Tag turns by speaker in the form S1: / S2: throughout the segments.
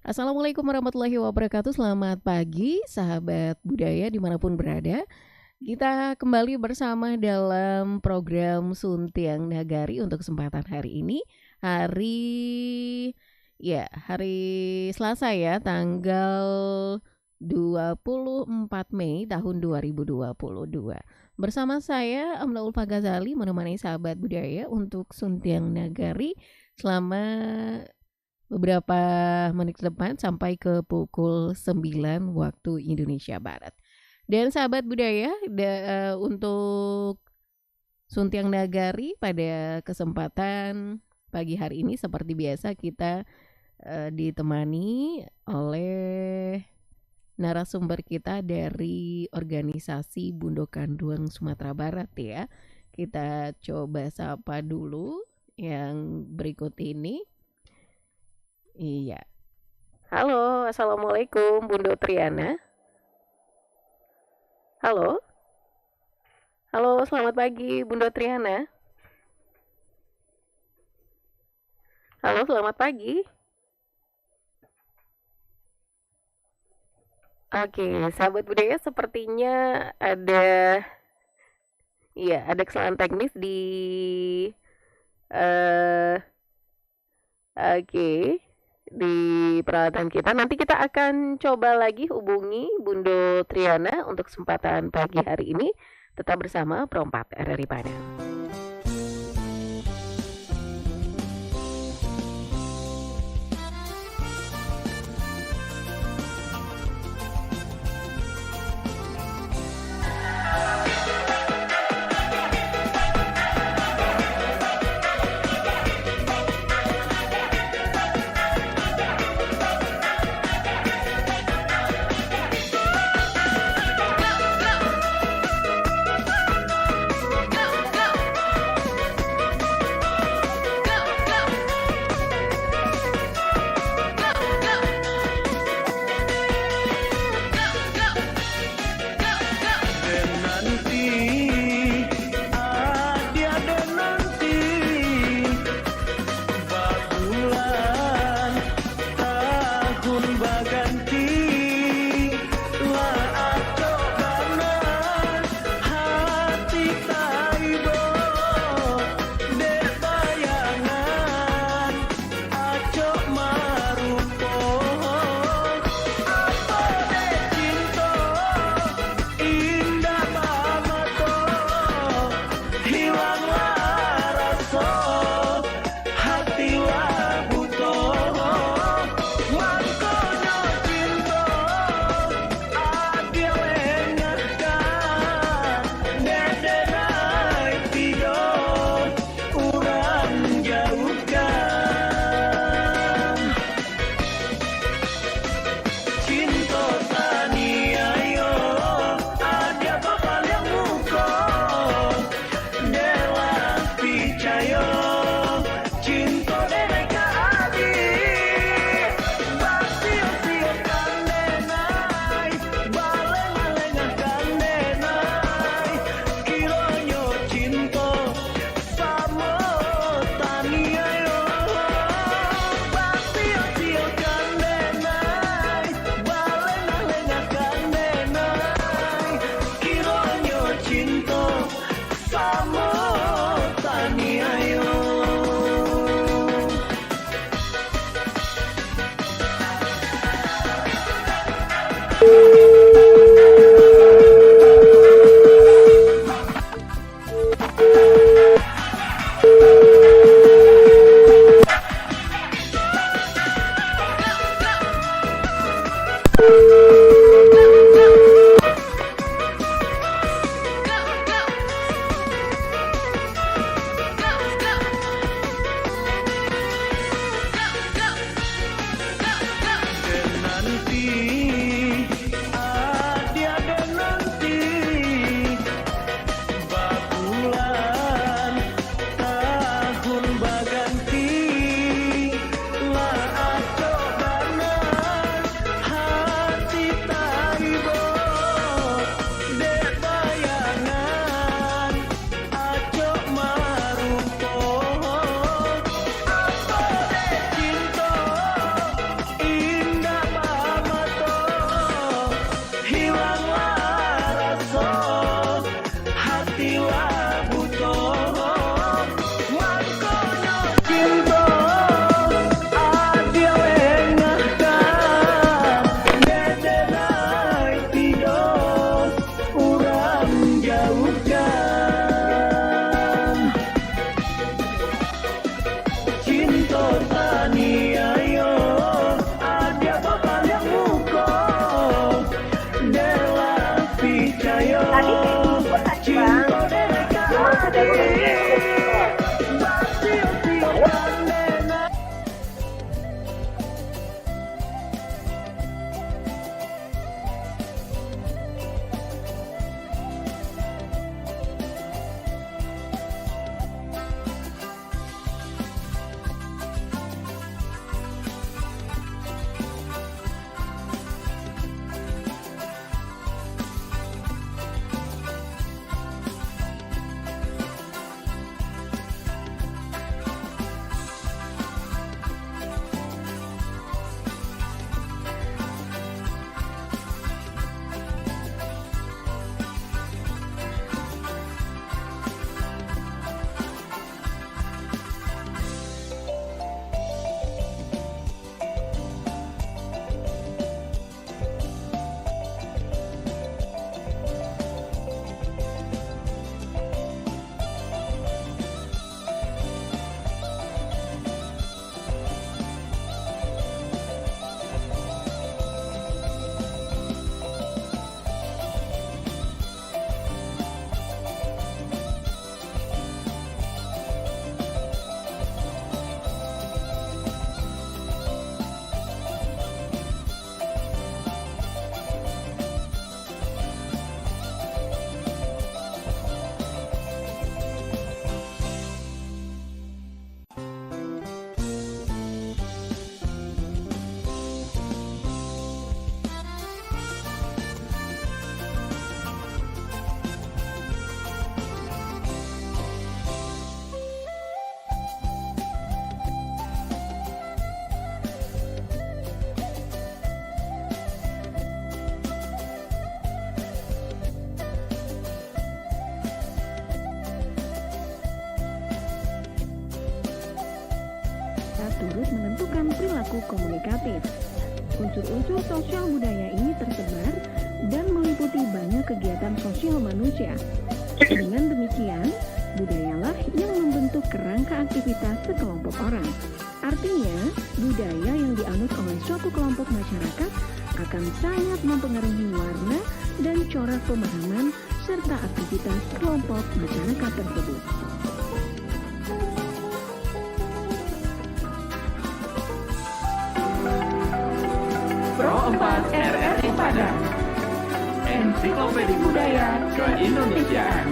S1: Assalamualaikum warahmatullahi wabarakatuh. Selamat pagi sahabat budaya dimanapun berada. Kita kembali bersama dalam program Suntiang Nagari untuk kesempatan hari ini. Hari Selasa ya, tanggal 24 Mei tahun 2022. Bersama saya Amla Ulfa Ghazali menemani sahabat budaya untuk Suntiang Nagari selama beberapa menit ke depan sampai ke pukul 9 waktu Indonesia Barat. Dan sahabat budaya, untuk Suntiang Nagari pada kesempatan pagi hari ini seperti biasa kita ditemani oleh narasumber kita dari organisasi Bundo Kanduang Sumatera Barat ya. Kita coba sapa dulu yang berikut ini. Iya. Halo, Assalamualaikum Bundo Triana. Halo. Halo, selamat pagi Bundo Triana. Halo, selamat pagi. Oke, sahabat budaya sepertinya ada kesalahan teknis di di peralatan kita. Nanti kita akan coba lagi hubungi Bundo Triana untuk kesempatan pagi hari ini. Tetap bersama Pro 4 RRI Padang.
S2: serta turut menentukan perilaku komunikatif. Unsur-unsur sosial budaya ini tersebar dan meliputi banyak kegiatan sosial manusia. Dengan demikian, budayalah yang membentuk kerangka aktivitas sekelompok orang. Artinya, budaya yang dianut oleh suatu kelompok masyarakat akan sangat mempengaruhi warna dan corak pemahaman serta aktivitas kelompok masyarakat tersebut.
S3: Pro 4 RRI Padang, Ensiklopedia Budaya Keindonesiaan.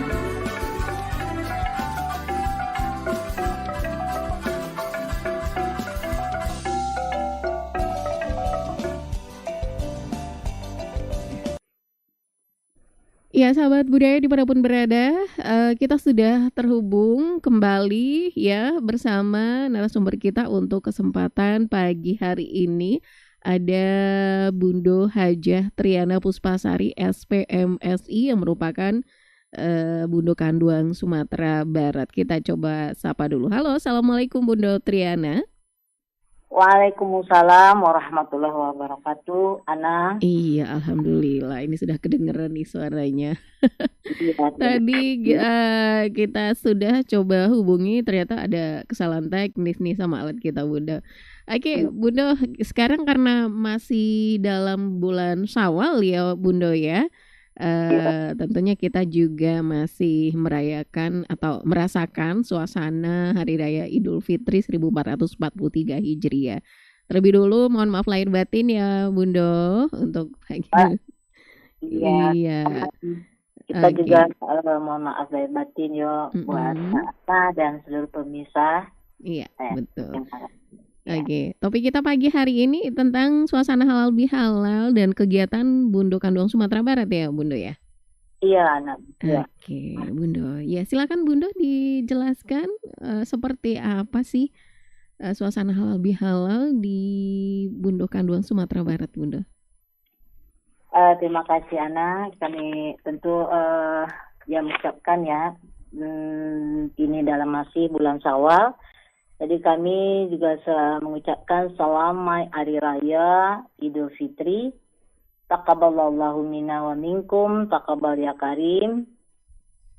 S1: Ya, sahabat budaya dimanapun berada, kita sudah terhubung kembali ya bersama narasumber kita untuk kesempatan pagi hari ini. Ada Bundo Hajah Triana Puspasari SPMSI yang merupakan Bundo Kanduang Sumatera Barat. Kita coba sapa dulu. Halo, Assalamualaikum Bundo Triana.
S4: Waalaikumsalam warahmatullahi wabarakatuh, Ana.
S1: Iya, alhamdulillah. Ini sudah kedengeran nih suaranya.
S4: Iya,
S1: Tadi kita sudah coba hubungi, ternyata ada kesalahan teknis nih sama alat kita, Bunda. Oke, Bunda, sekarang karena masih dalam bulan Syawal ya, Bunda ya. Tentunya kita juga masih merayakan atau merasakan suasana Hari Raya Idul Fitri 1443 Hijriah. Terlebih dulu mohon maaf lahir batin ya Bundo untuk pagi. Iya.
S4: Kita juga mohon maaf lahir batin yo buat Ana dan seluruh pemirsa.
S1: Iya, betul. Oke, topik kita pagi hari ini tentang suasana halal bihalal dan kegiatan Bundo Kanduang Sumatera Barat ya, Bundo ya?
S4: Iya, Ana. Ya.
S1: Oke, Bundo. Ya, silakan Bundo dijelaskan seperti apa sih suasana halal bihalal di Bundo Kanduang Sumatera Barat, Bundo?
S4: Terima kasih, Ana. Kami tentu mengucapkan ya, ini dalam masih bulan Syawal. Jadi kami juga mengucapkan selamat Hari Raya Idul Fitri. Taqabbalallahu minna wa minkum, taqabbal ya karim.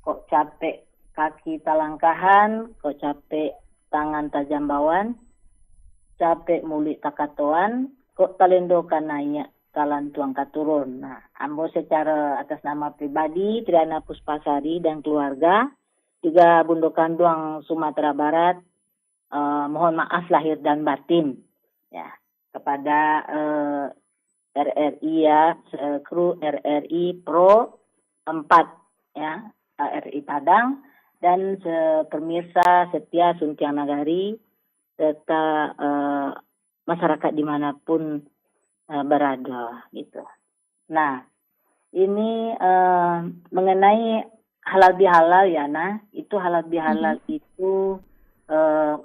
S4: Kok capek kaki talangkahan, kok capek tangan tajam bawan, capek mulut takatoan, kok talendokan nanya kalan tuang katurun. Nah, ambo secara atas nama pribadi Triana Puspasari dan keluarga, juga Bundo Kanduang Sumatera Barat, mohon maaf lahir dan batin ya kepada RRI ya, kru RRI Pro 4 ya, RRI Padang dan pemirsa setia Suntiang Nagari serta masyarakat dimanapun berada gitu. Nah, ini mengenai halal bihalal ya, nah itu halal bihalal itu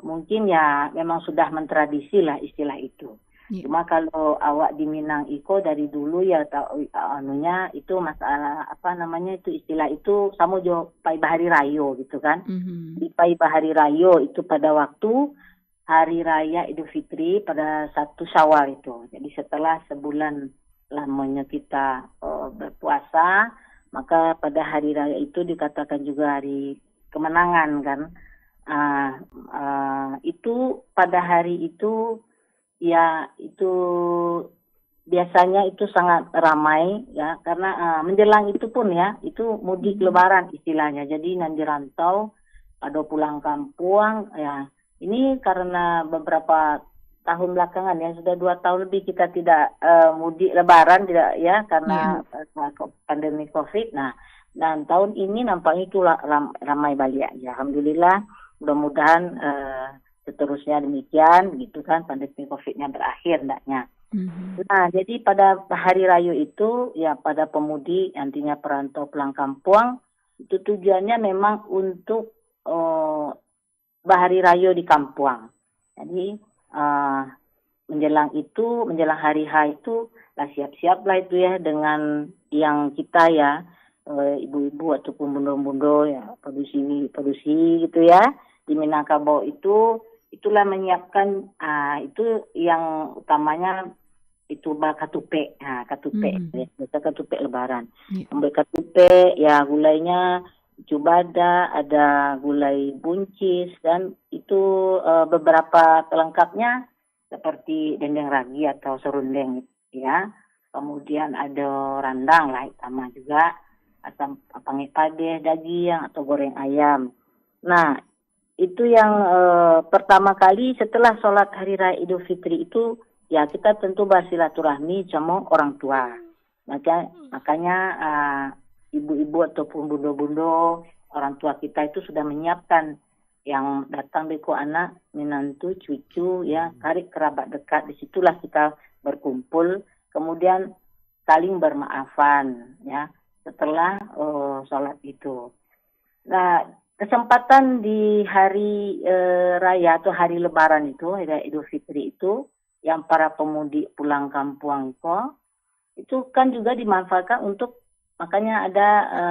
S4: mungkin ya memang sudah mentradisi lah istilah itu. Yeah. Cuma kalau awak di Minang Iko dari dulu ya anunya itu masalah apa namanya itu istilah itu sama jo Pai Bahari Rayo gitu kan. Di Pai Bahari Rayo itu pada waktu Hari Raya Idul Fitri pada 1 Syawal itu. Jadi setelah sebulan lamanya kita berpuasa, maka pada hari raya itu dikatakan juga hari kemenangan kan. Itu pada hari itu ya itu biasanya itu sangat ramai ya karena menjelang itu pun ya itu mudik lebaran istilahnya. Jadi nanti rantau pada pulang kampung ya ini karena beberapa tahun belakangan ya sudah 2 tahun lebih kita tidak mudik lebaran tidak ya karena pandemi COVID. Nah dan tahun ini nampaknya itu ramai balik ya. Alhamdulillah. Mudah-mudahan seterusnya demikian gitu kan pandemi COVID-nya berakhir ndaknya. Nah, jadi pada hari raya itu ya pada pemudik nantinya perantau pulang kampung itu tujuannya memang untuk bahari raya di kampung. Jadi menjelang hari H itu lah siap-siap lah itu ya dengan yang kita ya ibu-ibu ataupun bundo-bundo ya produksi gitu ya di Minangkabau itu itulah menyiapkan itu yang utamanya itu katupe, katupe, biasa katupe Lebaran. Ambil katupe, ya gulainya cubada, ada gulai buncis, dan itu beberapa pelengkapnya seperti dendeng ragi atau serundeng, ya. Kemudian ada randang lah, sama juga atau pangai padeh, daging atau goreng ayam. Nah, itu yang pertama kali setelah sholat hari raya Idul Fitri itu, ya kita tentu bersilaturahmi sama orang tua. Makanya ibu-ibu ataupun bundo-bundo orang tua kita itu sudah menyiapkan yang datang beku anak, menantu, cucu, ya, karib kerabat dekat. Disitulah kita berkumpul, kemudian saling bermaafan, ya, setelah sholat itu. Nah, kesempatan di hari raya atau hari Lebaran itu, hari Idul Fitri itu, yang para pemudik pulang kampung itu kan juga dimanfaatkan untuk, makanya ada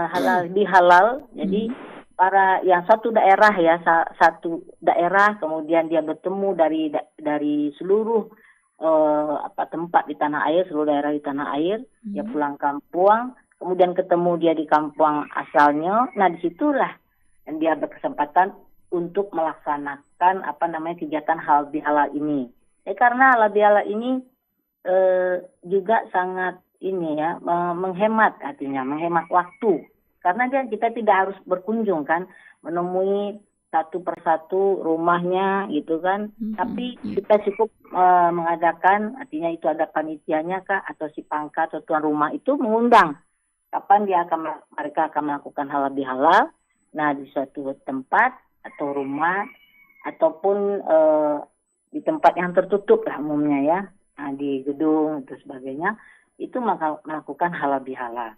S4: halal bihalal. Jadi para yang satu daerah, ya, satu daerah, kemudian dia bertemu dari seluruh tempat di tanah air, seluruh daerah di tanah air, dia pulang kampung, kemudian ketemu dia di kampung asalnya. Nah, disitulah dia berkesempatan untuk melaksanakan kegiatan halal bihalal ini. Karena halal bihalal ini juga sangat menghemat, artinya menghemat waktu. Karena kita tidak harus berkunjung kan, menemui satu persatu rumahnya gitu kan. Tapi kita cukup mengadakan, artinya itu ada panitianya kah, atau si pangkat atau tuan rumah itu mengundang kapan mereka akan melakukan halal bihalal. Nah, di suatu tempat atau rumah ataupun di tempat yang tertutup lah umumnya, ya, di gedung itu sebagainya, itu melakukan halal bihalal.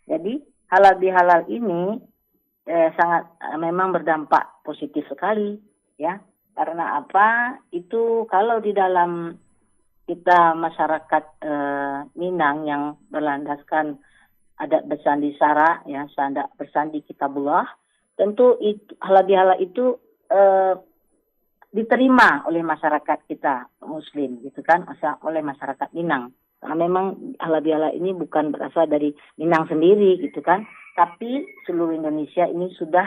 S4: Jadi halal bihalal ini sangat memang berdampak positif sekali, ya. Karena apa? Itu kalau di dalam kita masyarakat Minang yang berlandaskan adat bersandi sara, ya, bersandi kitabullah, tentu halal bihalal itu diterima oleh masyarakat kita Muslim, gitu kan, oleh masyarakat Minang. Karena memang halal bihalal ini bukan berasal dari Minang sendiri, gitu kan, tapi seluruh Indonesia ini sudah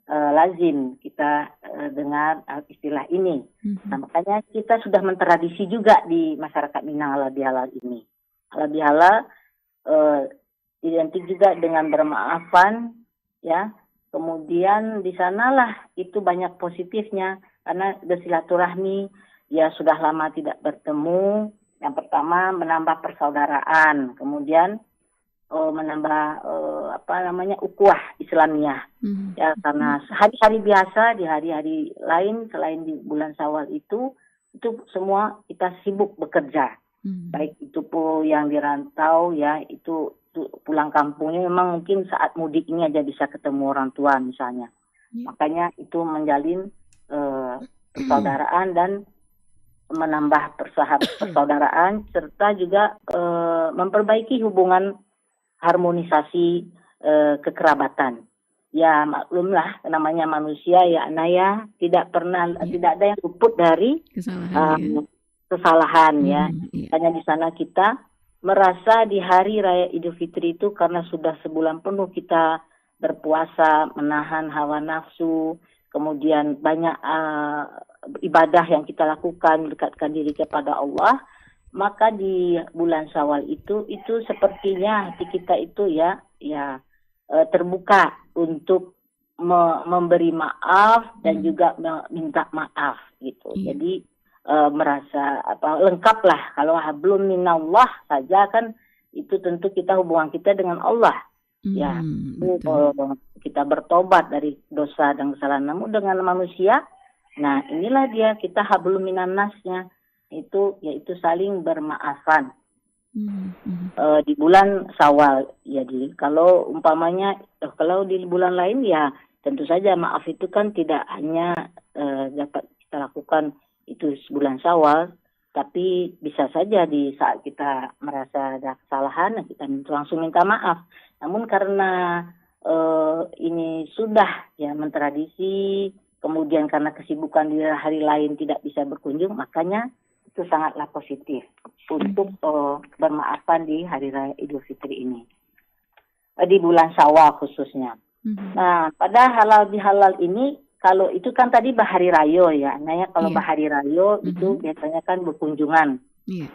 S4: lazim kita dengar istilah ini. Nah, makanya kita sudah mentradisi juga di masyarakat Minang halal bihalal ini. Halal bihalal identik juga dengan bermaafan, ya. Kemudian di sanalah itu banyak positifnya, karena bersilaturahmi, ya, sudah lama tidak bertemu. Yang pertama menambah persaudaraan, kemudian menambah ukhuwah Islamiyah. Ya, karena hari-hari biasa, di hari-hari lain selain di bulan Syawal itu semua kita sibuk bekerja. Baik itu pun yang dirantau, ya, itu pulang kampungnya memang mungkin saat mudik ini aja bisa ketemu orang tua misalnya. Makanya itu menjalin persaudaraan dan menambah persaudaraan, serta juga memperbaiki hubungan harmonisasi kekerabatan. Ya, maklumlah namanya manusia, ya, Anaya, tidak ada yang luput dari kesalahan, ya. Hanya di sana kita merasa di hari raya Idul Fitri itu, karena sudah sebulan penuh kita berpuasa, menahan hawa nafsu, kemudian banyak ibadah yang kita lakukan, mendekatkan diri kepada Allah, maka di bulan Syawal itu sepertinya hati kita itu terbuka untuk memberi maaf dan juga minta maaf, gitu. Jadi merasa lengkap lah. Kalau hablum minallah saja kan, itu tentu kita hubungan kita dengan Allah. Ya, kalau kita bertobat dari dosa dan kesalahan, namun dengan manusia, nah inilah dia kita hablum minan nasnya, yaitu saling bermaafan. Di bulan Syawal, ya. Kalau umpamanya kalau di bulan lain, ya tentu saja maaf itu kan tidak hanya dapat kita lakukan itu bulan Syawal, tapi bisa saja di saat kita merasa ada kesalahan, kita langsung minta maaf. Namun karena ini sudah, ya, mentradisi, kemudian karena kesibukan di hari lain tidak bisa berkunjung, makanya itu sangatlah positif untuk bermaafkan di Hari Raya Idul Fitri ini. Di bulan Syawal khususnya. Nah, pada halal bihalal ini, kalau itu kan tadi bahari rayo ya. Nah ya, kalau bahari rayo itu biasanya kan berkunjungan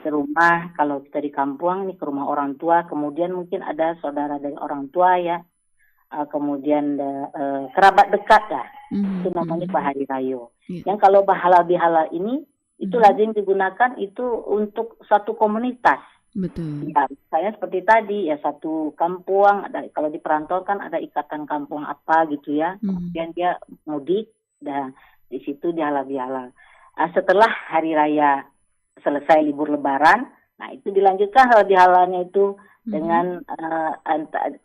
S4: ke rumah. Kalau kita di kampung nih ke rumah orang tua, kemudian mungkin ada saudara dari orang tua ya, kemudian kerabat dekat ya. Itu namanya bahari rayo. Yang kalau bahalal bihalal ini itu lazim digunakan itu untuk satu komunitas.
S1: Betul.
S4: Ya, saya seperti tadi ya, satu kampung ada, kalau di perantau kan ada ikatan kampung apa gitu ya. Kemudian dia mudik dan di situ dia halal bihalal. Setelah hari raya selesai libur lebaran, nah itu dilanjutkan halal bihalalnya itu dengan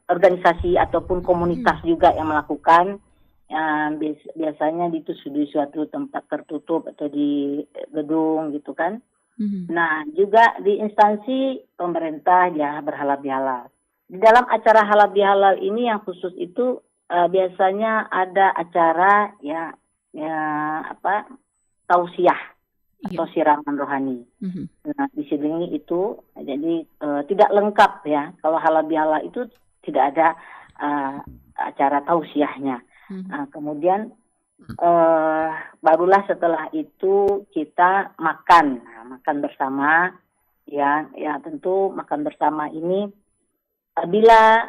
S4: organisasi ataupun komunitas juga yang melakukan. Biasanya itu di suatu tempat tertutup atau di gedung gitu kan. Nah, juga di instansi pemerintah ya berhalal bihalal. Di dalam acara halal bihalal ini yang khusus itu biasanya ada acara tausiah atau siraman rohani. Nah, di sini itu jadi tidak lengkap ya. Kalau halal bihalal itu tidak ada acara tausiahnya. Nah, kemudian barulah setelah itu kita makan bersama ya tentu makan bersama ini bila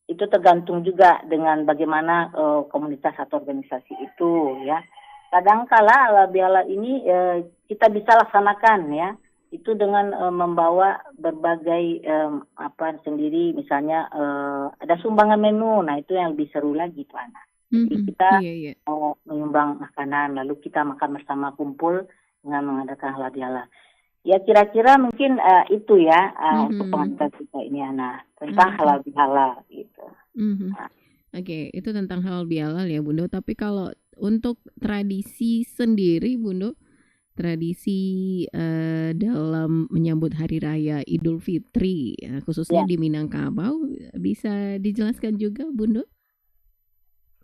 S4: itu tergantung juga dengan bagaimana komunitas atau organisasi itu ya. Kadangkala halal bihalal ini kita bisa laksanakan ya itu dengan membawa berbagai sendiri, misalnya ada sumbangan menu. Nah itu yang lebih seru lagi tuh anak. Jadi kita mau menyumbang makanan, lalu kita makan bersama kumpul dengan mengadakan halal bihalal. Ya kira-kira mungkin itu ya untuk pengantar kita ini anak tentang halal bihalal gitu.
S1: Oke, itu tentang halal bihalal ya Bundo. Tapi kalau untuk tradisi sendiri Bundo, tradisi dalam menyambut Hari Raya Idul Fitri khususnya di Minangkabau, bisa dijelaskan juga Bundo?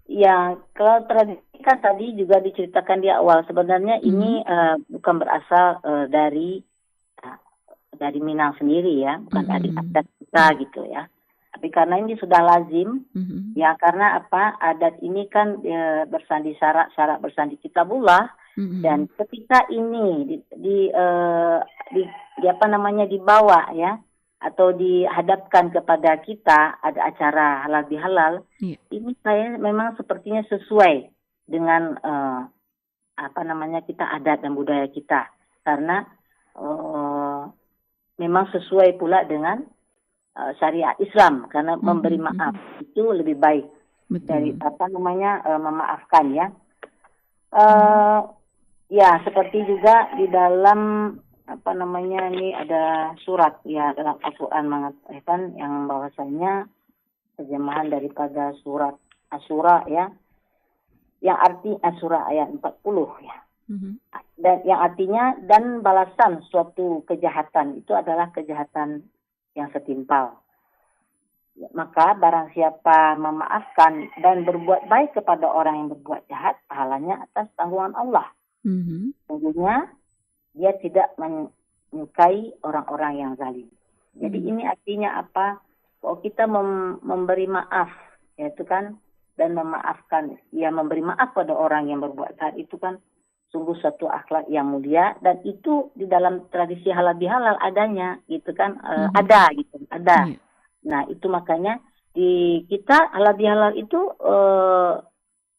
S4: Ya, kalau tradisi kan tadi juga diceritakan di awal. Sebenarnya ini bukan berasal dari Minang sendiri ya, bukan dari adat kita gitu ya. Tapi karena ini sudah lazim, ya karena adat ini kan bersandi syarat bersandi kitabullah, dan ketika ini dibawa ya, atau dihadapkan kepada kita ada acara halal bihalal, ini saya memang sepertinya sesuai dengan kita adat dan budaya kita, karena memang sesuai pula dengan syariat Islam, karena memberi maaf itu lebih baik dari memaafkan ya. Ya seperti juga di dalam ini ada surat ya dalam Al-Quran mengatakan yang bahwasanya terjemahan daripada surat Asy-Syura ya, yang arti Asy-Syura ayat 40 ya. Dan yang artinya dan balasan suatu kejahatan itu adalah kejahatan yang setimpal. Maka barang siapa memaafkan dan berbuat baik kepada orang yang berbuat jahat, pahalanya atas tanggungan Allah. Tentunya dia tidak menyukai orang-orang yang zalim. Jadi ini artinya apa? Kalau kita memberi maaf, yaitu kan, dan memaafkan, ya memberi maaf pada orang yang berbuat jahat itu kan sungguh satu akhlak yang mulia, dan itu di dalam tradisi halal bihalal adanya, gitu kan, ada. Nah itu makanya di kita halal bihalal itu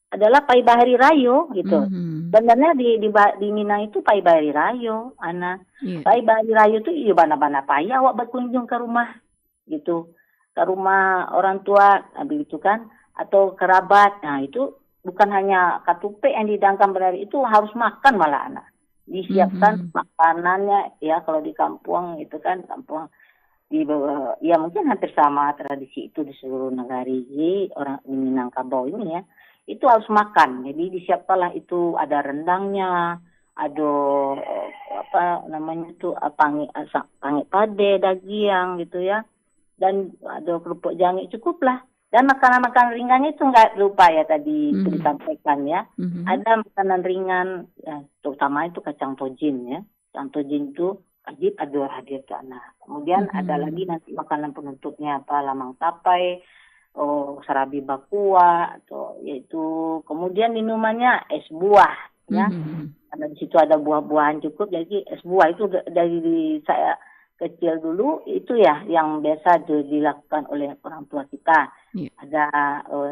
S4: adalah pai bahari rayo gitu. Sebenarnya di Minang itu pai bahari rayo, pai bahari rayo itu iya bana-bana pai awak berkunjung ke rumah gitu, ke rumah orang tua begitu kan, atau kerabat. Nah itu bukan hanya katupe yang didangkan berari, itu harus makan malah anak. Disiapkan makanannya ya, kalau di kampung gitu kan, kampung ya mungkin hampir sama tradisi itu di seluruh negari orang di Minangkabau ini ya. Itu harus makan, jadi disiapkanlah itu, ada rendangnya, ada pangi pade, daging gitu ya, dan ada kerupuk jangi, cukuplah. Dan makanan-makanan ringannya itu nggak lupa ya tadi itu
S1: Mhm.
S4: disampaikan ya.
S1: Mhm.
S4: Ada makanan ringan, ya, terutama itu kacang tojin ya. Kacang tojin itu wajib ada hadir ke anak. Kemudian ada lagi nanti makanan penutupnya apa, lamang tapai, serabi bakua, atau yaitu kemudian minumannya es buah ya.
S1: Mhm.
S4: Karena di situ ada buah-buahan cukup, jadi es buah itu dari saya kecil dulu itu ya yang biasa dilakukan oleh orang tua kita.
S1: Iya.
S4: Ada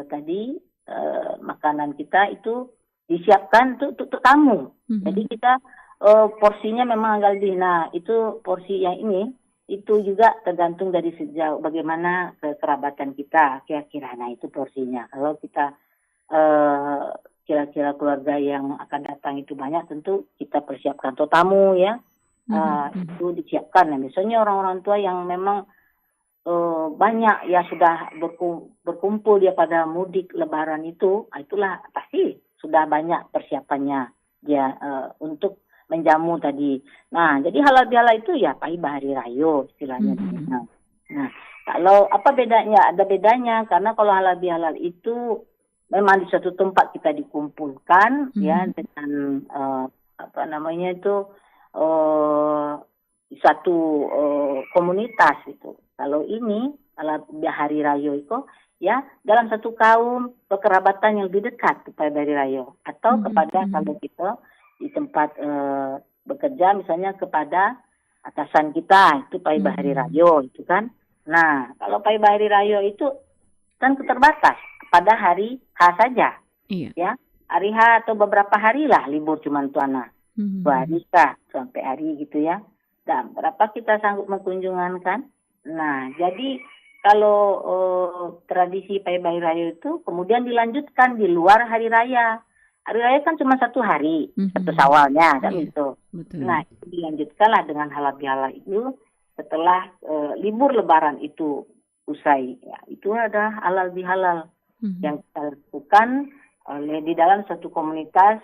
S4: tadi makanan kita itu disiapkan untuk tamu.
S1: Mhm.
S4: Jadi kita porsinya memang agak lebih. Nah itu porsi yang ini itu juga tergantung dari sejauh bagaimana kekerabatan kita kira-kira. Nah itu porsinya. Kalau kita kira-kira keluarga yang akan datang itu banyak, tentu kita persiapkan untuk tamu ya. Itu disiapkan. Nah, misalnya orang-orang tua yang memang banyak ya sudah berkumpul dia pada mudik Lebaran itu, itulah pasti sudah banyak persiapannya dia untuk menjamu tadi. Nah, jadi halal bihalal itu ya Paibah Hari Raya istilahnya. Nah, kalau apa bedanya? Ada bedanya karena kalau halal bihalal itu memang di suatu tempat kita dikumpulkan ya dengan apa namanya itu satu komunitas itu. Kalau ini kalau hari raya itu ya dalam satu kaum kekerabatan yang lebih dekat kepada hari raya atau kepada kalau kita di tempat bekerja misalnya kepada atasan kita itu Paibah Hari Raya itu kan. Nah, kalau Paibah Hari Raya itu kan terbatas pada hari H saja.
S1: Iya.
S4: Ya. Hari H atau beberapa hari lah libur cuma tuana. 2 hari kah sampai hari gitu ya. Dan berapa kita sanggup berkunjungan kan? Nah, jadi kalau tradisi Paibah Hari Raya itu kemudian dilanjutkan di luar hari raya. Hari raya kan cuma 1 hari, 1 Syawalnya kan itu.
S1: Betul.
S4: Nah, dilanjutkanlah dengan halal bihalal itu setelah libur Lebaran itu usai. Ya, itu ada halal bihalal yang kita lakukan oleh di dalam satu komunitas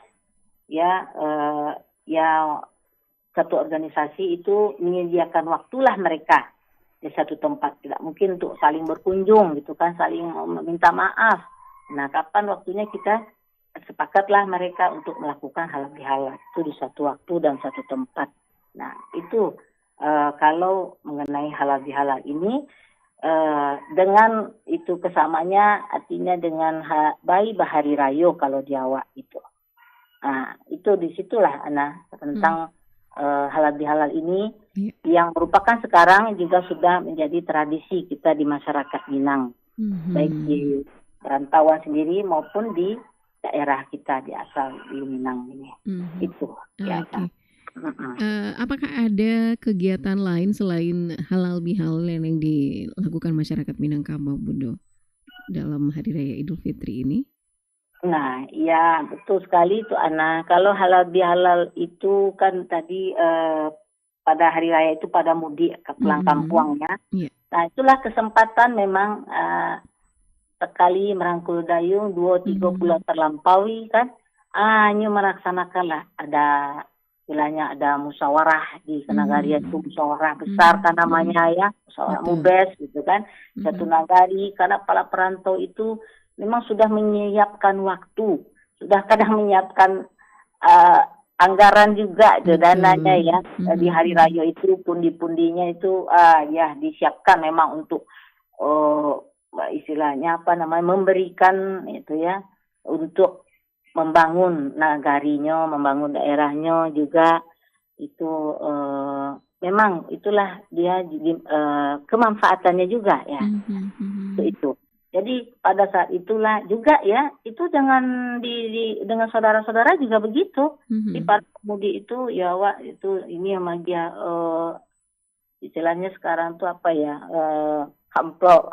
S4: ya satu organisasi itu menyediakan waktulah mereka di satu tempat, tidak mungkin untuk saling berkunjung gitu kan, saling meminta maaf. Nah, kapan waktunya kita sepakatlah mereka untuk melakukan halal bihalal itu di satu waktu dan satu tempat. Nah, itu kalau mengenai halal bihalal ini dengan itu kesamanya artinya dengan Paibah Hari Raya kalau di awak itu. Nah, itu disitulah Ana tentang halal bihalal ini yang merupakan sekarang juga sudah menjadi tradisi kita di masyarakat Minang, baik di perantauan sendiri maupun di daerah kita di asal di Minang ini. Itu. Ya.
S1: Okay. Apakah ada kegiatan lain selain halal bihalal yang dilakukan masyarakat Minangkabau, Bundo, dalam Hari Raya Idul Fitri ini?
S4: Nah, ya betul sekali itu Ana. Kalau halal bihalal itu kan tadi pada hari raya itu pada mudik ke pulang kampung ya. Yeah. Nah, itulah kesempatan memang sekali merangkul dayung 2-3 bulan terlampaui kan. Hanya melaksanakanlah ada istilahnya ada musyawarah di Nagari itu musyawarah besar kan namanya ya, musyawarah mubes gitu kan. Satu nagari karena para perantau itu memang sudah menyiapkan waktu, sudah kadang menyiapkan anggaran juga dananya ya di hari raya itu pundi-pundinya itu ya disiapkan memang untuk istilahnya apa namanya memberikan itu ya untuk membangun nagarinya, membangun daerahnya juga itu memang itulah dia kemanfaatannya juga ya itu. Jadi pada saat itulah juga ya itu dengan dengan saudara-saudara juga begitu. Di para pemudi itu ya wak itu ini sama dia istilahnya sekarang tuh apa ya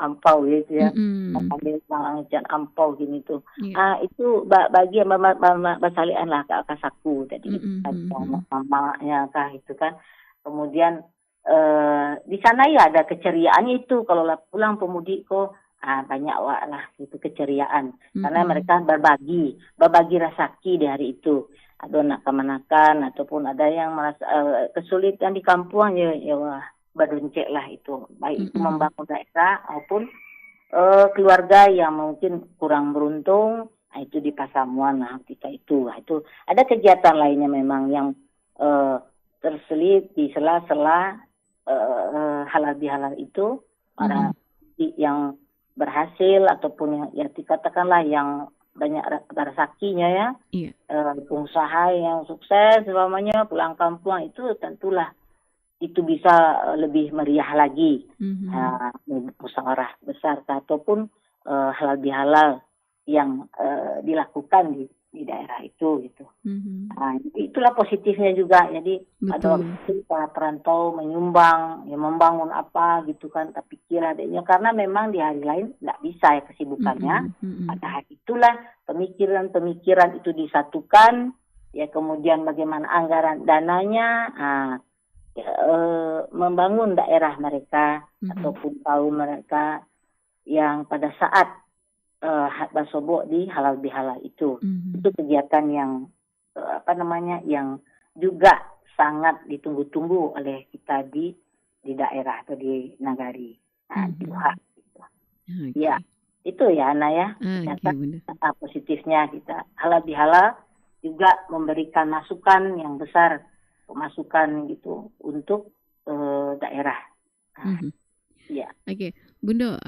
S4: ampau gitu ya. Ambil pangangjan ampau gini tuh. Itu bagi basalian lah ke akasaku tadi mamanya kah itu kan. Kemudian di sana ya ada keceriaan itu kalau pulang pemudik kok banyak lah itu keceriaan karena mereka berbagi rezeki di hari itu. Ada nak kemanakan ataupun ada yang merasa kesulitan di kampung ya wah badoncek lah itu baik itu membangun daerah maupun keluarga yang mungkin kurang beruntung, itu di Pasamuan lah ketika itu. Itu ada kegiatan lainnya memang yang terselip di sela-sela halal bihalal itu, para yang berhasil ataupun yang dikatakanlah yang banyak rezekinya ya, pengusaha yang sukses umpamanya pulang kampung, itu tentulah itu bisa lebih meriah lagi, musyawarah besar ataupun halal bihalal yang dilakukan di daerah itu gitu. Nah, itulah positifnya juga. Jadi ada waktu para perantau menyumbang, ya membangun apa gitu kan, tapi kira adanya karena memang di hari lain nggak bisa ya kesibukannya. Pada hari itulah pemikiran itu disatukan, ya kemudian bagaimana anggaran dananya, membangun daerah mereka ataupun kaum mereka yang pada saat basobo di halal bihalal itu. Itu kegiatan yang yang juga sangat ditunggu-tunggu oleh kita di daerah atau di nagari. Nah, ya itu ya Ana ya. Positifnya kita halal bihalal juga memberikan masukan yang besar, pemasukan gitu untuk daerah. Ya.
S1: Oke, Bunda,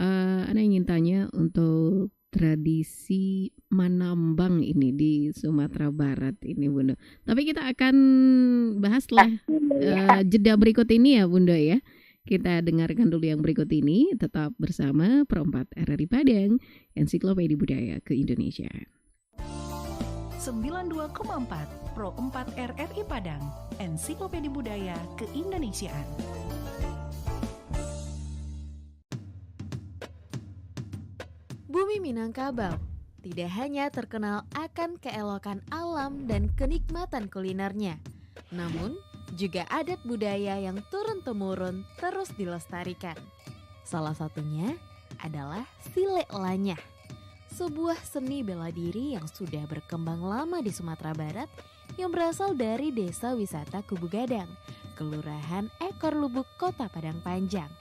S1: Ana ingin tanya untuk tradisi menambang ini di Sumatera Barat ini, Bunda. Tapi kita akan bahas setelah jeda berikut ini ya, Bunda ya. Kita dengarkan dulu yang berikut ini. Tetap bersama Pro 4 RRI Padang, Ensiklopedia Budaya Keindonesiaan.
S5: 92,4 Pro 4 RRI Padang, Ensiklopedia Budaya Keindonesiaan.
S6: Bumi Minangkabau tidak hanya terkenal akan keelokan alam dan kenikmatan kulinernya, namun juga adat budaya yang turun-temurun terus dilestarikan. Salah satunya adalah Silek Lanyah, sebuah seni bela diri yang sudah berkembang lama di Sumatera Barat yang berasal dari Desa Wisata Kubu Gadang, Kelurahan Ekor Lubuk, Kota Padang Panjang.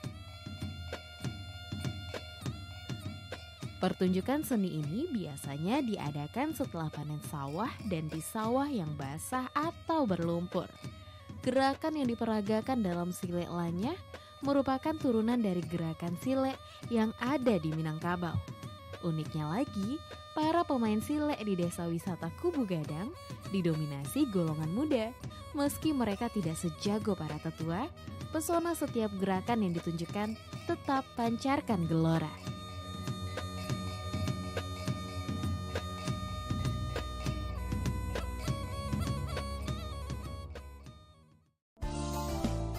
S6: Pertunjukan seni ini biasanya diadakan setelah panen sawah dan di sawah yang basah atau berlumpur. Gerakan yang diperagakan dalam Silek Lanyah merupakan turunan dari gerakan silek yang ada di Minangkabau. Uniknya lagi, para pemain silek di Desa Wisata Kubu Gadang didominasi golongan muda. Meski mereka tidak sejago para tetua, pesona setiap gerakan yang ditunjukkan tetap pancarkan gelora.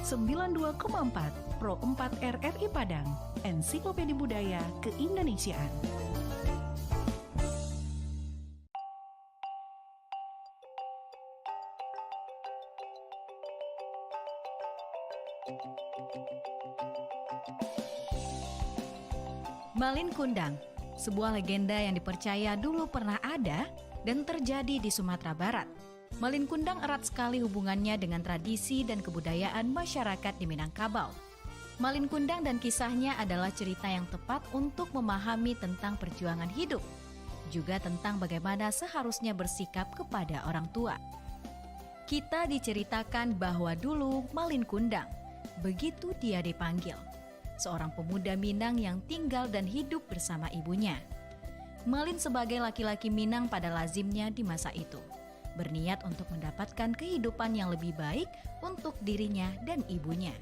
S5: Sembilan 92,4 Pro 4 RRI Padang, Ensiklopedia Budaya Keindonesiaan. Malin Kundang, sebuah legenda yang dipercaya dulu pernah ada dan terjadi di Sumatera Barat. Malin Kundang erat sekali hubungannya dengan tradisi dan kebudayaan masyarakat di Minangkabau. Malin Kundang dan kisahnya adalah cerita yang tepat untuk memahami tentang perjuangan hidup, juga tentang bagaimana seharusnya bersikap kepada orang tua. Kita diceritakan bahwa dulu Malin Kundang, begitu dia dipanggil, seorang pemuda Minang yang tinggal dan hidup bersama ibunya. Malin sebagai laki-laki Minang pada lazimnya di masa itu, berniat untuk mendapatkan kehidupan yang lebih baik untuk dirinya dan ibunya.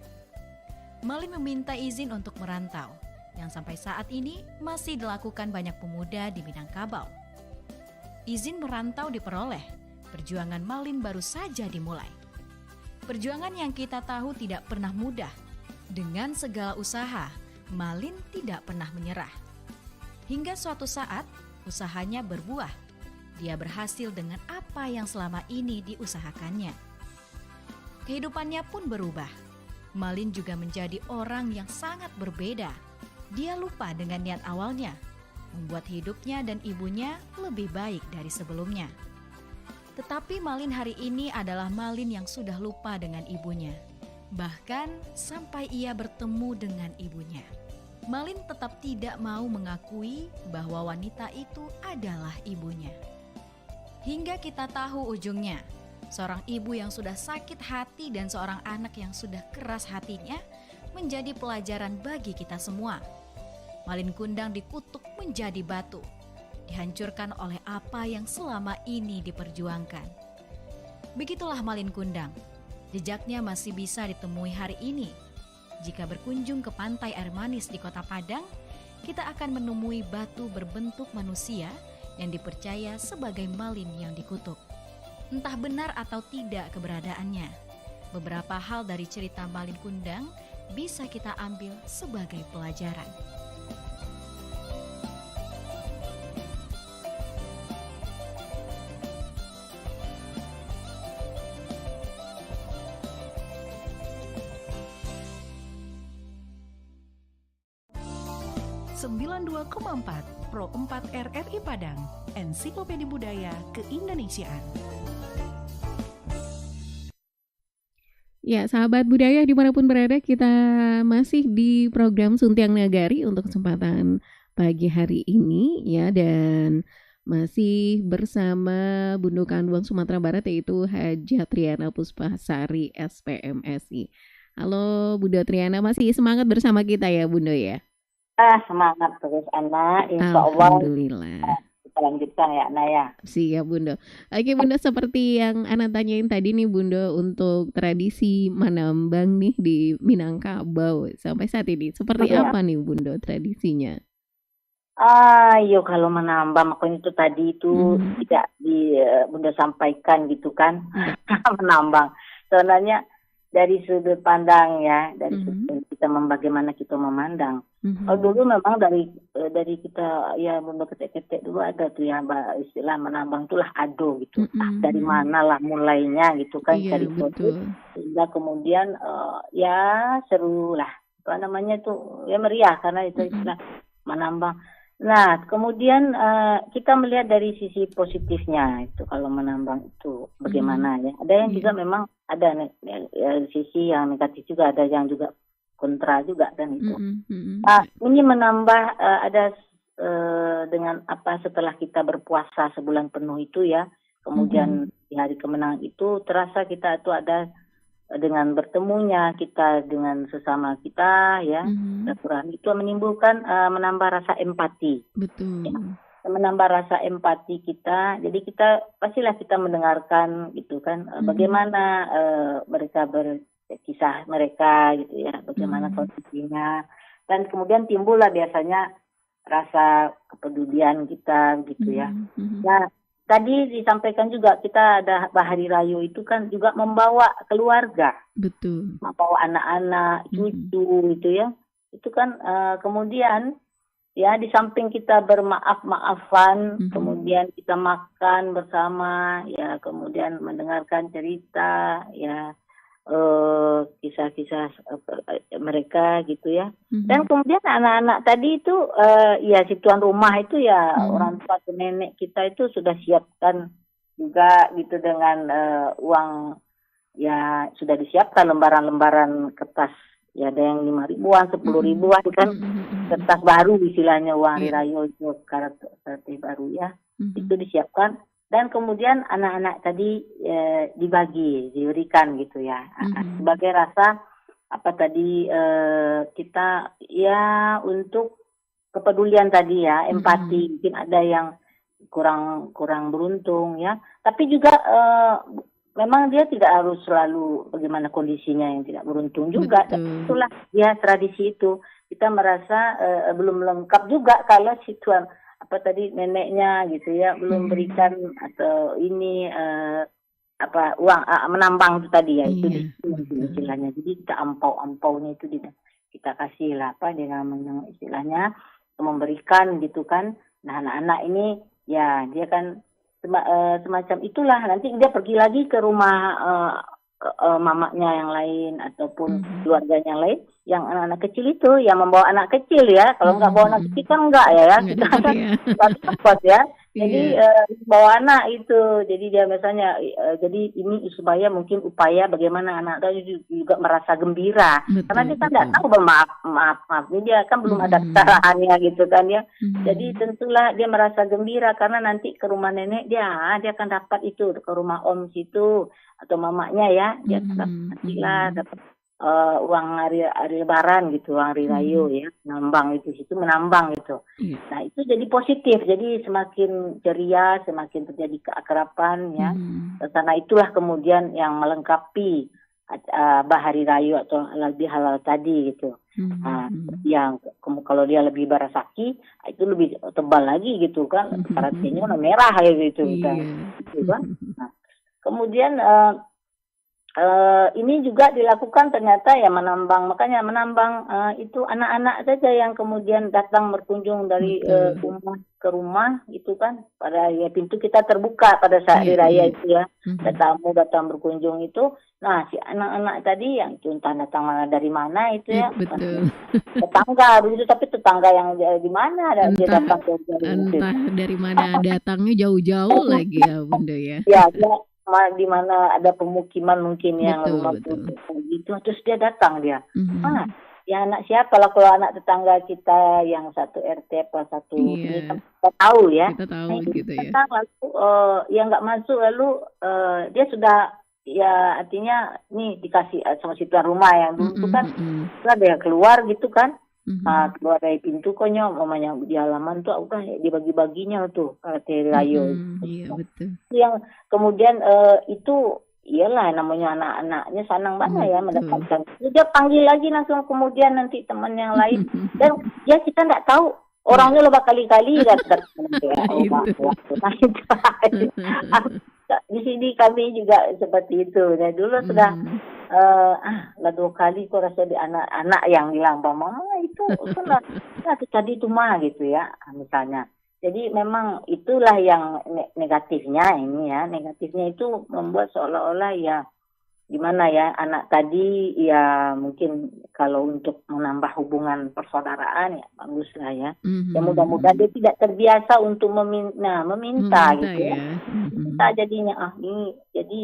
S5: Malin meminta izin untuk merantau, yang sampai saat ini masih dilakukan banyak pemuda di Minangkabau. Izin merantau diperoleh, perjuangan Malin baru saja dimulai. Perjuangan yang kita tahu tidak pernah mudah. Dengan segala usaha, Malin tidak pernah menyerah. Hingga suatu saat, usahanya berbuah. Dia berhasil dengan apa yang selama ini diusahakannya. Kehidupannya pun berubah. Malin juga menjadi orang yang sangat berbeda. Dia lupa dengan niat awalnya, membuat hidupnya dan ibunya lebih baik dari sebelumnya. Tetapi Malin hari ini adalah Malin yang sudah lupa dengan ibunya. Bahkan sampai ia bertemu dengan ibunya. Malin tetap tidak mau mengakui bahwa wanita itu adalah ibunya. Hingga kita tahu ujungnya, seorang ibu yang sudah sakit hati dan seorang anak yang sudah keras hatinya menjadi pelajaran bagi kita semua. Malin Kundang dikutuk menjadi batu, dihancurkan oleh apa yang selama ini diperjuangkan. Begitulah Malin Kundang, jejaknya masih bisa ditemui hari ini. Jika berkunjung ke pantai air manis di Kota Padang, kita akan menemui batu berbentuk manusia yang dipercaya sebagai Malin yang dikutuk. Entah benar atau tidak keberadaannya, beberapa hal dari cerita Malin Kundang bisa kita ambil sebagai pelajaran.
S3: 92,4 Pro 4 RRI Padang, Ensiklopedia Budaya Keindonesiaan.
S1: Ya, sahabat budaya dimanapun berada, kita masih di program Suntiang Nagari untuk kesempatan pagi hari ini ya, dan masih bersama Bunda Kanduang Sumatera Barat, yaitu Haja Triana Puspasari SPMSI. Halo Bunda Triana, masih semangat bersama kita ya Bunda ya?
S4: Semangat terus Ana, insya Allah
S1: Alhamdulillah.
S4: kita lanjutkan ya Ana ya.
S1: Siap Bunda. Oke Bunda, seperti yang Ana tanyain tadi nih Bunda, untuk tradisi menambang nih di Minangkabau sampai saat ini seperti apa nih Bunda tradisinya?
S4: Kalau menambah makanya itu tadi itu tidak di Bunda sampaikan gitu kan. Menambang sebenarnya dari sudut pandang ya, dari sudut kita bagaimana kita memandang. Dulu memang dari kita ya Bunda ketek-ketek dulu ada tuh ya istilah menambang itulah ado gitu. Dari mana lah mulainya gitu kan, dari situ sehingga kemudian ya seru lah, apa namanya tuh ya meriah karena itu istilah menambang. Nah, kemudian kita melihat dari sisi positifnya itu kalau menambang itu bagaimana ya. Ada yang juga memang ada sisi yang negatif juga, ada yang juga kontra juga kan itu. Ini menambah ada dengan apa setelah kita berpuasa sebulan penuh itu ya, kemudian di hari kemenangan itu terasa kita itu ada dengan bertemunya kita dengan sesama kita ya, Quran itu menimbulkan menambah rasa empati.
S1: Betul.
S4: Ya, menambah rasa empati kita. Jadi kita pastilah kita mendengarkan gitu kan, bagaimana mereka berkisah mereka gitu ya, bagaimana kondisinya, dan kemudian timbullah biasanya rasa kepedulian kita gitu ya. Nah, tadi disampaikan juga kita ada Bahari Rayo itu kan juga membawa keluarga. Betul. Membawa anak-anak, cucu gitu ya. Itu kan kemudian ya di samping kita bermaaf-maafan, kemudian kita makan bersama ya, kemudian mendengarkan cerita ya, kisah-kisah mereka gitu ya. Dan kemudian anak-anak tadi itu ya si tuan rumah itu ya orang tua atau nenek kita itu sudah siapkan juga gitu dengan uang ya, sudah disiapkan lembaran-lembaran kertas ya, ada yang 5.000-an, 10.000-an kan, kertas baru istilahnya uang hari raya itu, kartu baru ya, itu disiapkan. Dan kemudian anak-anak tadi diberikan gitu ya, sebagai rasa apa tadi kita ya untuk kepedulian tadi ya, empati. Mungkin ada yang kurang beruntung ya, tapi juga memang dia tidak harus selalu bagaimana kondisinya yang tidak beruntung juga. Itulah ya tradisi itu. Kita merasa belum lengkap juga kalau si tuan apa tadi neneknya gitu ya belum berikan atau ini apa uang menambang itu tadi ya, itu istilahnya. Jadi kita ampau-ampaunya itu kita kasih lah apa dia namanya istilahnya, memberikan gitu kan. Nah, anak-anak ini ya dia kan semacam itulah, nanti dia pergi lagi ke rumah mamanya yang lain ataupun keluarganya yang lain, yang anak-anak kecil itu yang membawa anak kecil ya. Kalau nggak bawa anak kecil kan enggak ya, kita kan repot ya. Jadi
S1: Iya,
S4: bawa anak itu, jadi dia misalnya, jadi ini supaya mungkin upaya bagaimana anak tadi juga merasa gembira, karena
S1: betul
S4: dia kan nggak
S1: betul.
S4: tahu maaf, ini dia kan belum ada
S1: Mhm,
S4: kesalahannya gitu kan ya. Jadi
S1: mhm,
S4: tentulah dia merasa gembira karena nanti ke rumah nenek dia akan dapat itu ke rumah om situ atau mamanya ya, dia dapat
S1: mhm,
S4: nantilah
S1: mhm,
S4: dapat uang hari Lebaran gitu, uang hari Raya
S1: mhm.
S4: ya, nambang itu situ menambang itu.
S1: Iya,
S4: Nah, itu jadi positif. Jadi semakin ceria, semakin terjadi keakraban ya.
S1: mhm,
S4: Karena itulah kemudian yang melengkapi Bahari Rayu atau lebih halal tadi gitu.
S1: mhm,
S4: Nah,
S1: mhm.
S4: yang kalau dia lebih barasaki, itu lebih tebal lagi gitu kan. Karatnya warna merah ya gitu,
S1: Iya.
S4: gitu kan. Nah, kemudian ini juga dilakukan ternyata ya makanya menambang itu anak-anak saja yang kemudian datang berkunjung dari
S1: Betul.
S4: rumah ke rumah itu kan pada ya pintu kita terbuka pada saat
S1: Iya,
S4: hari raya
S1: iya.
S4: itu ya, ada
S1: Mhm.
S4: tamu datang berkunjung itu. Nah, si anak-anak tadi yang itu entah datang dari mana itu ya, bukan
S1: Betul.
S4: tetangga begitu, tapi tetangga yang di mana ada dia
S1: Entah
S4: datang dari itu.
S1: entah dari mana datangnya jauh-jauh lagi ya, Bunda, ya.
S4: Ya, dia di mana ada pemukiman mungkin yang
S1: Betul
S4: rumah
S1: betul.
S4: penduduk gitu, terus dia datang dia. Ah,
S1: Mhm.
S4: ya anak siapa lah kalau anak tetangga kita yang satu RT apa satu ini kan
S1: Iya,
S4: kita tahu ya.
S1: kita
S4: Nah,
S1: tahu
S4: ini
S1: gitu ya.
S4: datang lalu yang nggak masuk lalu dia sudah ya artinya nih dikasih sama si tuan rumah yang dulu tuh
S1: Mhm,
S4: kan
S1: mhm,
S4: sudah dia keluar gitu kan. Nah,
S1: mhm,
S4: keluar dari pintu konyol mamanya di halaman tuh udah dibagi-baginya tuh RT Rayo.
S1: mhm. Iya betul.
S4: Yang kemudian itu iyalah namanya anak-anaknya senang banget ya
S1: Betul.
S4: mendapatkan. Dia panggil lagi langsung kemudian nanti teman yang lain dan ya kita nggak tahu
S1: Iya.
S4: orangnya lo kali-kali datang ya
S1: Itu.
S4: nah, itu. Di sini kami juga seperti itu. Nah, dulu sudah
S1: Mhm.
S4: lah 2 kali kok rasa di anak-anak yang bilang, "Mama itu kan tadi itu mah," gitu ya, misalnya. Jadi memang itulah yang negatifnya ini ya. Negatifnya itu membuat seolah-olah ya gimana ya, anak tadi ya mungkin kalau untuk menambah hubungan persaudaraan ya baguslah ya.
S1: Mhm,
S4: Ya mudah-mudahan dia
S1: mhm.
S4: tidak terbiasa untuk meminta
S1: Meminta
S4: gitu ya.
S1: ya.
S4: Minta
S1: Mhm.
S4: jadinya ini jadi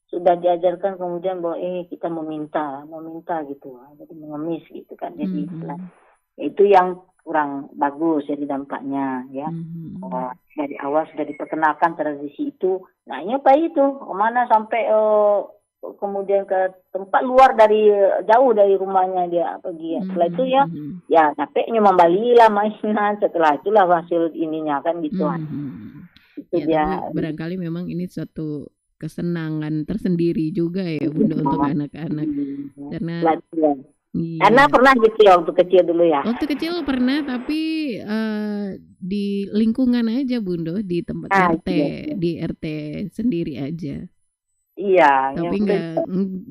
S4: sudah diajarkan kemudian bahwa kita meminta gitu, jadi mengemis gitu kan, jadi
S1: Mhm.
S4: itu yang kurang bagus jadi dampaknya ya.
S1: Mhm.
S4: Dari awal sudah diperkenalkan tradisi itu, nah ini apa itu kemana sampai kemudian ke tempat luar dari jauh dari rumahnya dia pergi. Setelah itu
S1: Mhm,
S4: ya
S1: mhm.
S4: ya capeknya membalilah mainan, setelah itulah hasil ininya kan gituan.
S1: Mhm.
S4: Itu
S1: Ya,
S4: dia.
S1: tapi barangkali memang ini suatu kesenangan tersendiri juga ya, Bunda, untuk anak-anak. Karena
S4: Latihan. Anda
S1: iya,
S4: pernah gitu ya waktu kecil dulu ya?
S1: waktu kecil pernah tapi di lingkungan aja, Bunda, di tempat RT,
S4: Iya,
S1: di RT sendiri aja.
S4: iya, ya
S1: Tapi
S4: mungkin
S1: nggak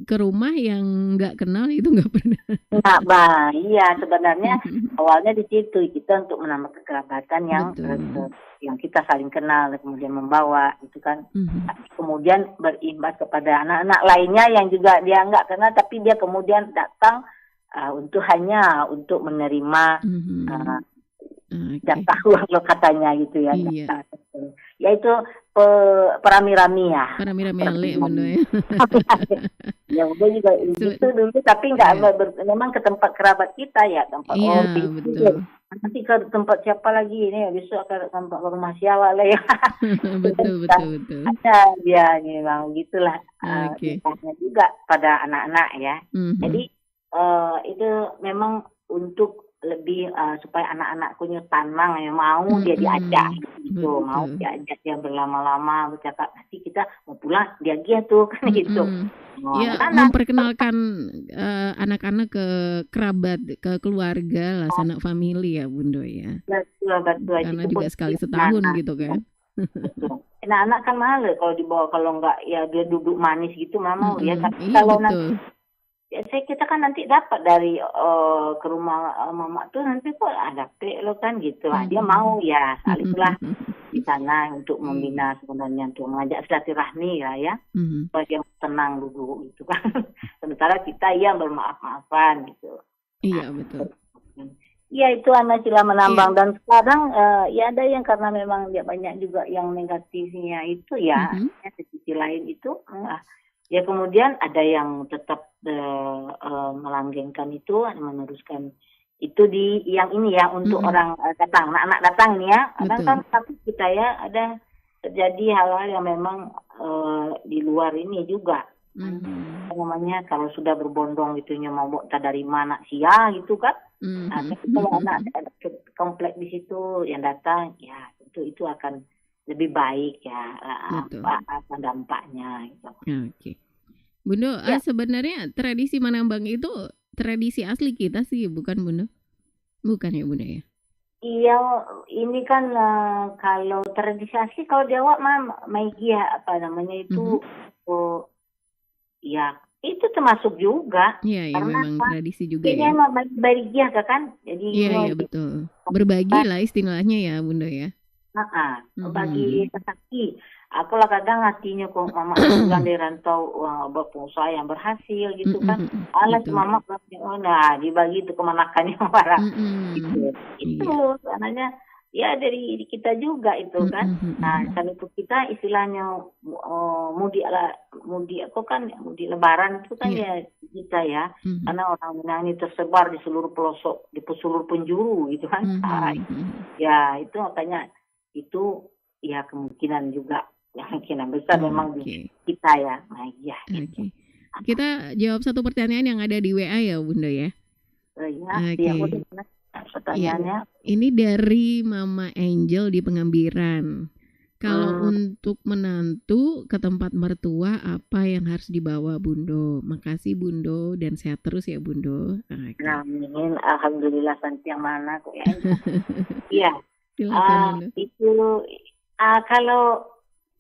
S1: ke rumah yang nggak kenal itu nggak pernah.
S4: enggak, iya sebenarnya awalnya di situ kita untuk menambah kekerabatan
S1: Betul.
S4: yang kita saling kenal kemudian membawa itu kan.
S1: Mhm.
S4: Tapi kemudian berimbas kepada anak-anak lainnya yang juga dia enggak kenal tapi dia kemudian datang hanya untuk menerima
S1: Mhm. Oke.
S4: jatah uang lo katanya gitu ya.
S1: Iya.
S4: Yaitu perami-rami ya.
S1: Para mira-mele, Bunda, ya.
S4: Ya udah juga
S1: Se-
S4: gitu dulu tapi nggak
S1: iya.
S4: memang ke tempat kerabat kita ya tempat
S1: Iya,
S4: itu
S1: betul.
S4: nanti ke tempat siapa lagi ini besok ke tempat rumah siapa lah ya.
S1: Betul, betul, betul.
S4: Ada dia memang gitulah
S1: Oke.
S4: dampaknya juga pada anak-anak ya.
S1: Mhm.
S4: Jadi itu memang untuk lebih supaya anak-anakku tanang ya mau dia diajak gitu, mau
S1: Betul.
S4: diajak dia berlama-lama bercakap nanti kita mau pulang dia gitu kan gitu.
S1: Mhm.
S4: Oh,
S1: Ya,
S4: anak
S1: memperkenalkan anak-anak ke kerabat, ke keluarga lah, sanak famili ya, Bunda, ya.
S4: betul
S1: Karena
S4: itu
S1: juga sekali setahun
S4: anak
S1: gitu kan.
S4: betul. Nah, anak kan malu kalau dibawa kalau enggak ya dia duduk manis gitu mama ya
S1: Mhm.
S4: tapi
S1: Iya,
S4: kalau nanti
S1: betul.
S4: ya, kita kan nanti dapat dari ke rumah mama tuh nanti kok ada lo kan gitu. Nah, dia mau ya salihlah di sana untuk membina sebenarnya untuk mengajak silaturahmi ya
S1: Mhm.
S4: supaya dia tenang dulu gitu kan. Sementara kita yang bermaaf-maafan gitu.
S1: Iya, betul.
S4: Ya itu anak sila menambang dan sekarang ya ada yang karena memang dia banyak juga yang negatifnya itu ya, di sisi lain itu ya kemudian ada yang tetap melanggengkan itu, meneruskan itu di yang ini ya untuk orang datang, anak-anak datang nih ya, kadang kan takut kita ya ada terjadi hal-hal yang memang di luar ini juga. Namanya kalau sudah berbondong itunya mau bawa dari mana sia gitu kan. Nah, kalau anak ada komplek di situ yang datang ya tentu itu akan lebih baik ya apa dampaknya gitu.
S1: Oke. Bunda, sebenarnya tradisi menambang itu tradisi asli kita sih, bukan Bunda? Bukan ya Bunda ya?
S4: Iya, ini kan kalau tradisi asli kalau Jawa mah maigi apa namanya itu ya itu termasuk juga.
S1: Iya, ya memang tradisi juga
S4: ya. Ini emang bagi kan. Jadi
S1: iya betul. Berbagi lah istilahnya ya Bunda ya.
S4: Bagi sakti. Aku lah kadang hatinya kok mama pulang dari rantau pengusaha yang berhasil gitu kan. Alas mama nah dibagi itu kemanakannya marah. Gitu. Itu anaknya ya dari kita juga itu kan. Nah, kalau itu kita istilahnya mudik lebaran itu kan ya kita ya. Karena orang Minang ini tersebar di seluruh pelosok, di seluruh penjuru gitu kan. Ya, itu makanya itu ya kemungkinan juga kemungkinan besar memang di kita ya. Nah, ya. Gitu.
S1: Kita jawab satu pertanyaan yang ada di WA ya, Bunda ya.
S4: Pertanyaannya
S1: ini dari Mama Angel di Pengambiran. Kalau untuk menantu ke tempat mertua apa yang harus dibawa Bundo? Makasih Bundo dan sehat terus ya Bundo.
S4: Amin. Alhamdulillah santi yang mana kok ya. Iya. Itu kalau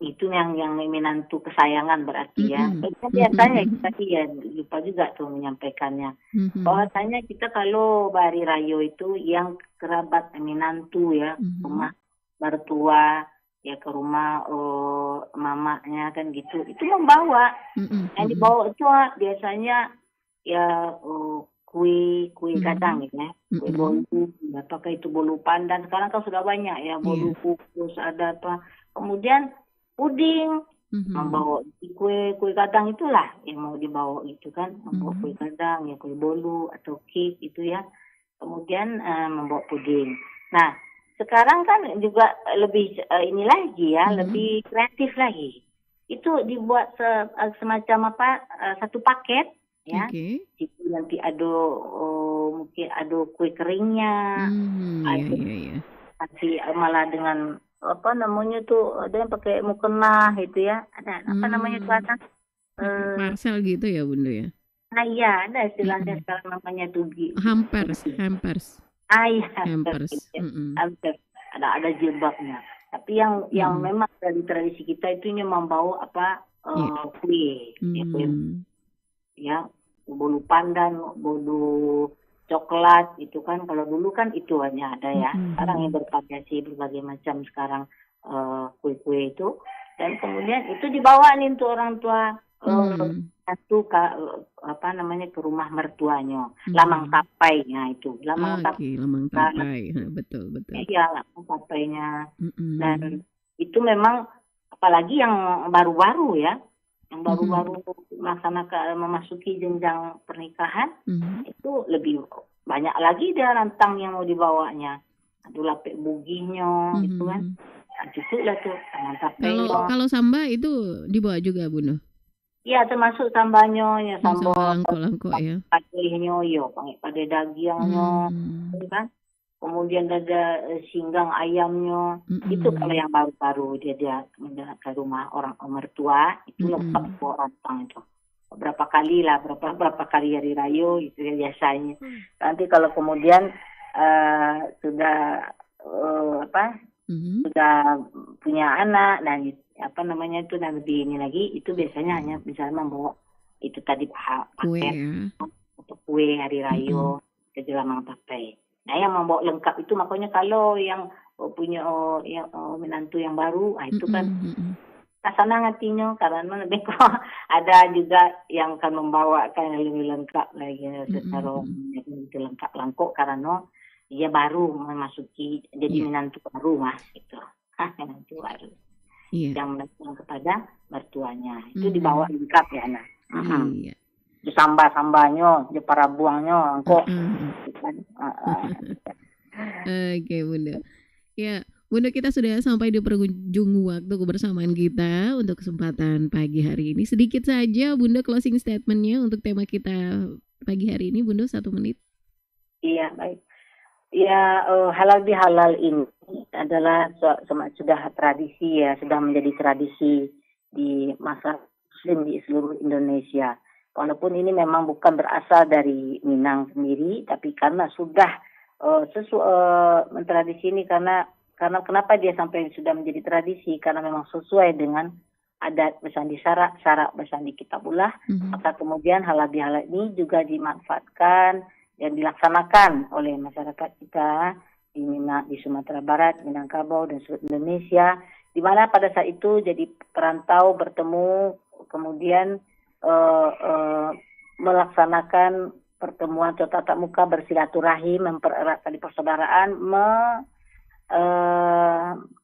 S4: itu yang menantu kesayangan berarti ya. Biasanya kita ya lupa juga tuh menyampaikannya. Bahwasanya kita kalau Bari Rayo itu yang kerabat menantu ya, rumah mertua ya ke rumah mamanya kan gitu. Itu membawa. Yang dibawa itu biasanya ya kue kadang gitu ya. Kue bolu, apakah itu bolu pandan. Sekarang kan sudah banyak ya bolu kukus ada apa. Kemudian puding, membawa kue kadang itulah yang mau dibawa gitu kan, membawa kue kadang, ya kue bolu atau cake itu ya. Kemudian membawa puding. Nah, sekarang kan juga lebih ini lagi ya, lebih kreatif lagi. Itu dibuat semacam satu paket ya. Itu nanti ada mungkin ada kue keringnya, nanti malah dengan apa namanya tuh ada yang pakai mukena gitu ya, ada apa namanya tuh ada
S1: Marcel gitu ya Bunda ya.
S4: Nah iya ada istilahnya sekarang namanya tuh
S1: hampers.
S4: Hampers. Ada jilbabnya. Tapi yang memang dari tradisi kita itu membawa apa kue, kue ya bolu pandan, bolu coklat itu kan kalau dulu kan itu hanya ada ya. Sekarang yang bervariasi berbagai macam sekarang kue-kue itu dan kemudian itu dibawa nih untuk orang tua satu apa namanya ke rumah mertuanya. Lamang tapainya itu. Lamang tapai.
S1: Betul.
S4: Iya, lamang tapainya. Dan itu memang apalagi yang baru-baru ya. Yang baru-baru melaksanakan memasuki jenjang pernikahan itu lebih banyak lagi dia rantang yang mau dibawanya. Ada lapik buginya gitu kan. Itu lah tuh mantap.
S1: Kalau samba itu dibawa juga Bunda.
S4: Iya termasuk sambanya ya sambal
S1: langkok ya.
S4: Padehnya yo, pada dagingnya gitu kan. Kemudian ada singgang ayamnya. Itu kalau yang baru-baru dia ke rumah orang mertua itu lengkap buat rantang itu. Berapa kali hari raya itu ya biasanya. Nanti kalau kemudian sudah sudah punya anak dan apa namanya itu dan lebih ini lagi itu biasanya hanya bisa membawa itu tadi paket atau kue hari raya ke Lamang Tapai. Nah yang membawa lengkap itu makanya kalau yang punya yang menantu yang baru itu kan senang hatinya karena lebih ada juga yang akan membawakan yang lebih lengkap lagi secara lengkap langkok karena dia baru memasuki jadi
S1: Iya.
S4: menantu baru Mas gitu. Menantu baru
S1: Iya.
S4: yang menantu kepada mertuanya itu
S1: Mhm.
S4: dibawa lengkap ya Ana.
S1: Iya.
S4: Di samba-sambanyo, di parabuangnya, kok.
S1: Oke Bunda. Ya, Bunda, kita sudah sampai di penghujung waktu kebersamaan kita untuk kesempatan pagi hari ini. Sedikit saja Bunda closing statementnya untuk tema kita pagi hari ini, Bunda, 1 menit.
S4: Iya, baik. Ya, halal bihalal ini adalah sudah tradisi ya, sudah menjadi tradisi di masyarakat Muslim di seluruh Indonesia. Walaupun ini memang bukan berasal dari Minang sendiri, tapi karena sudah tradisi ini karena kenapa dia sampai sudah menjadi tradisi, karena memang sesuai dengan adat bersandi syarak bersandi kitabullah, maka kemudian halal bihalal ini juga dimanfaatkan dan dilaksanakan oleh masyarakat kita di Sumatera Barat, Minangkabau dan seluruh Indonesia, di mana pada saat itu jadi perantau bertemu, kemudian melaksanakan pertemuan atau tatap muka bersilaturahim, mempererat tali persaudaraan,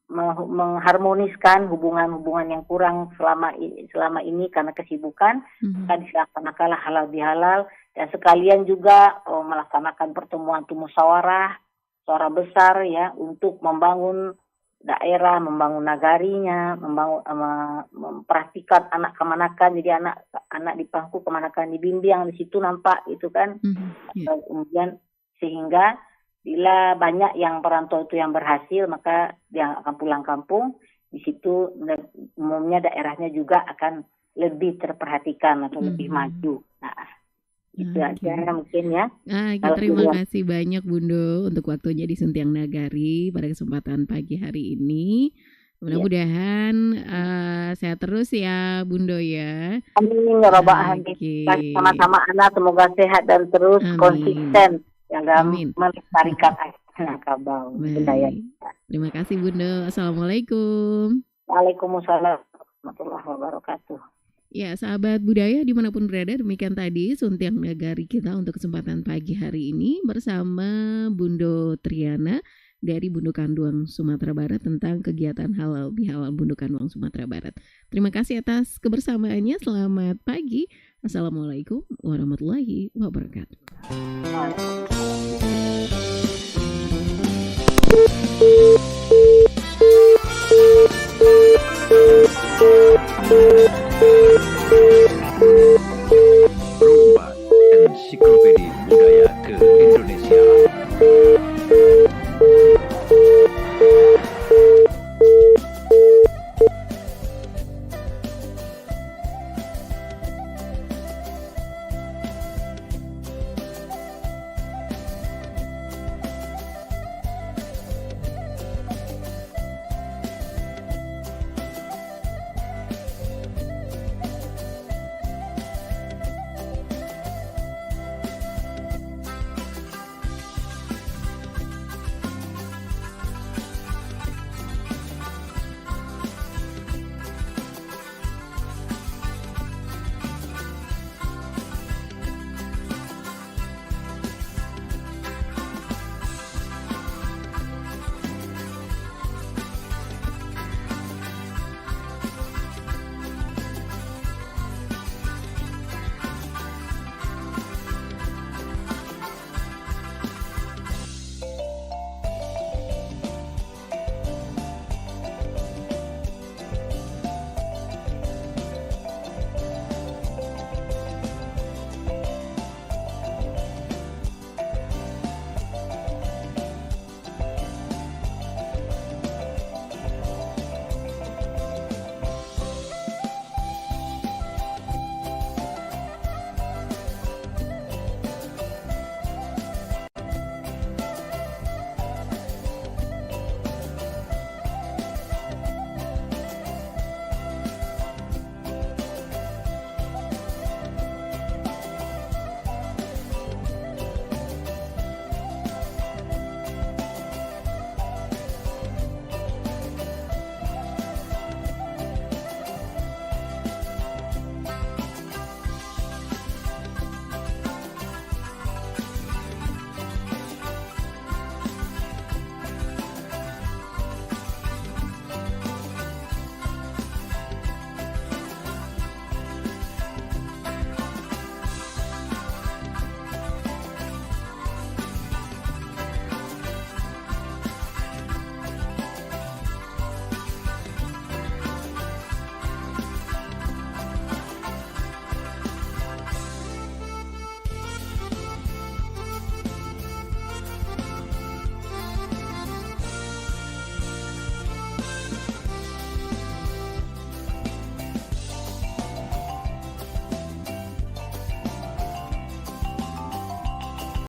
S4: mengharmoniskan hubungan-hubungan yang kurang selama ini karena kesibukan. Maka dilaksanakanlah halal bihalal, dan sekalian juga melaksanakan pertemuan musyawarah suara besar ya untuk membangun daerah, membangun nagarinya, memperhatikan anak kemanakan. Jadi anak di pangku kemanakan dibimbing, di situ nampak itu kan. Kemudian sehingga bila banyak yang perantau itu yang berhasil, maka dia akan pulang kampung. Di situ umumnya daerahnya juga akan lebih terperhatikan atau lebih maju. Nah, itu aja mungkin ya.
S1: Terima kasih banyak Bunda untuk waktunya di Suntiang Nagari pada kesempatan pagi hari ini. Mudah-mudahan sehat terus ya Bunda ya.
S4: Amin ya rabbal alamin. Sama-sama anak, semoga sehat dan terus konsisten dalam melestarikan Minangkabau budaya.
S1: Terima kasih Bunda. Assalamualaikum.
S4: Waalaikumsalam warahmatullahi wabarakatuh.
S1: Ya, sahabat budaya dimanapun berada, demikian tadi Suntiang Nagari kita untuk kesempatan pagi hari ini bersama Bunda Triana dari Bundu Kanduang, Sumatera Barat tentang kegiatan halal bihalal Bundu Kanduang, Sumatera Barat. Terima kasih atas kebersamaannya. Selamat pagi. Assalamualaikum warahmatullahi wabarakatuh. Waalaikumsalam.